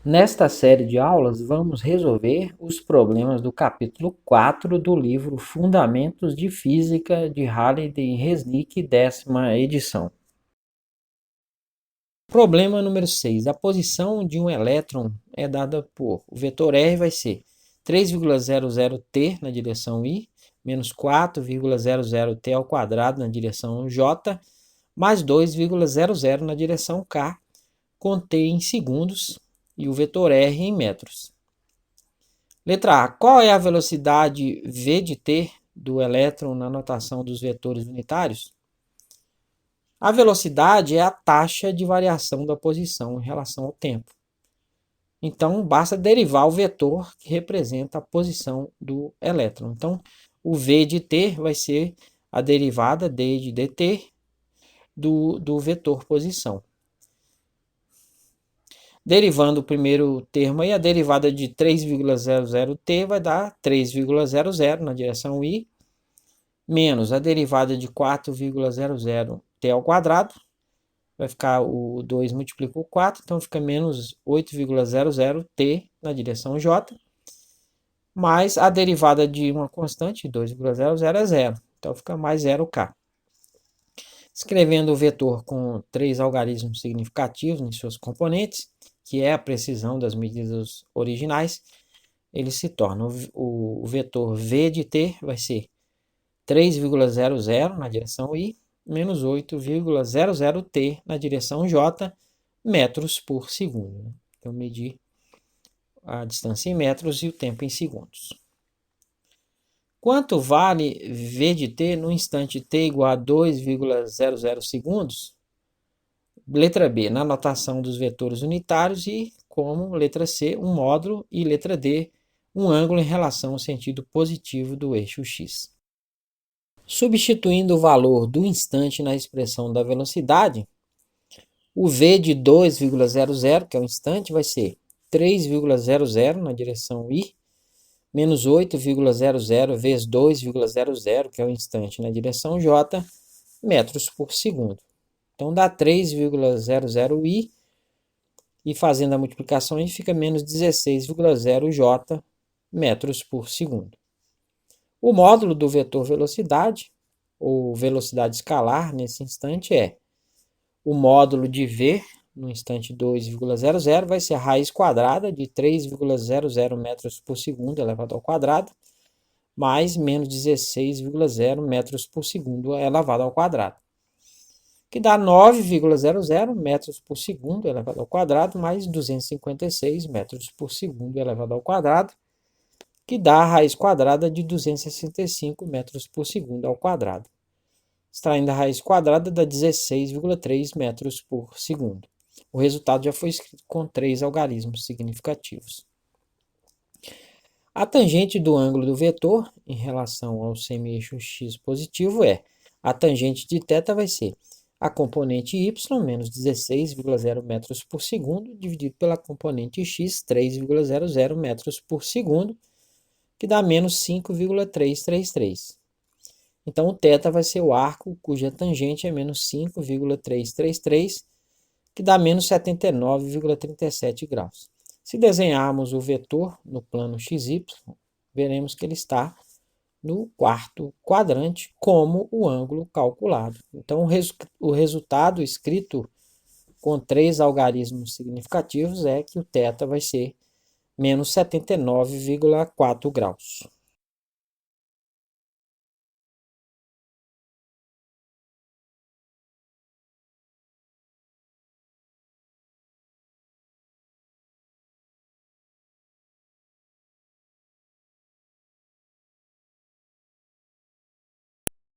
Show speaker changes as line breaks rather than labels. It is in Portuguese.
Nesta série de aulas, vamos resolver os problemas do capítulo 4 do livro Fundamentos de Física de Halliday e Resnick, 10ª edição. Problema número 6. A posição de um elétron é dada por... O vetor R vai ser 3,00t na direção I, menos 4,00t ao quadrado na direção J, mais 2,00 na direção K, com t em segundos, e o vetor R em metros. Letra A. Qual é a velocidade v de t do elétron na notação dos vetores unitários? A velocidade é a taxa de variação da posição em relação ao tempo. Então, basta derivar o vetor que representa a posição do elétron. Então, o v de t vai ser a derivada d de dt do vetor posição. Derivando o primeiro termo aí, a derivada de 3,00t vai dar 3,00 na direção I, menos a derivada de 4,00t ao quadrado, vai ficar o 2 multiplica o 4, então fica menos 8,00t na direção J, mais a derivada de uma constante, 2,00 é zero, então fica mais 0k. Escrevendo o vetor com 3 algarismos significativos em seus componentes, que é a precisão das medidas originais, ele se torna o vetor v de t vai ser 3,00 na direção I, menos 8,00t na direção J, metros por segundo. Então, medir a distância em metros e o tempo em segundos. Quanto vale v de t no instante t igual a 2,00 segundos? Letra B, na notação dos vetores unitários, e como letra C, um módulo, e letra D, um ângulo em relação ao sentido positivo do eixo x. Substituindo o valor do instante na expressão da velocidade, o v de 2,00, que é o instante, vai ser 3,00 na direção I, menos 8,00 vezes 2,00, que é o instante, na direção J, metros por segundo. Então dá 3,00i, e fazendo a multiplicação aí fica menos 16,0j metros por segundo. O módulo do vetor velocidade, ou velocidade escalar, nesse instante é o módulo de v, no instante 2,00, vai ser a raiz quadrada de 3,00 metros por segundo elevado ao quadrado, mais menos 16,0 metros por segundo elevado ao quadrado, que dá 9,00 metros por segundo elevado ao quadrado, mais 256 metros por segundo elevado ao quadrado, que dá a raiz quadrada de 265 metros por segundo ao quadrado. Extraindo a raiz quadrada dá 16,3 metros por segundo. O resultado já foi escrito com 3 algarismos significativos. A tangente do ângulo do vetor em relação ao semi-eixo x positivo é a tangente de θ vai ser a componente y menos 16,0 metros por segundo dividido pela componente x, 3,00 metros por segundo, que dá menos 5,333. Então, o θ vai ser o arco cuja tangente é menos 5,333, que dá menos 79,37 graus. Se desenharmos o vetor no plano XY, veremos que ele está no quarto quadrante, como o ângulo calculado. Então, o resultado escrito com 3 algarismos significativos é que o θ vai ser menos 79,4 graus.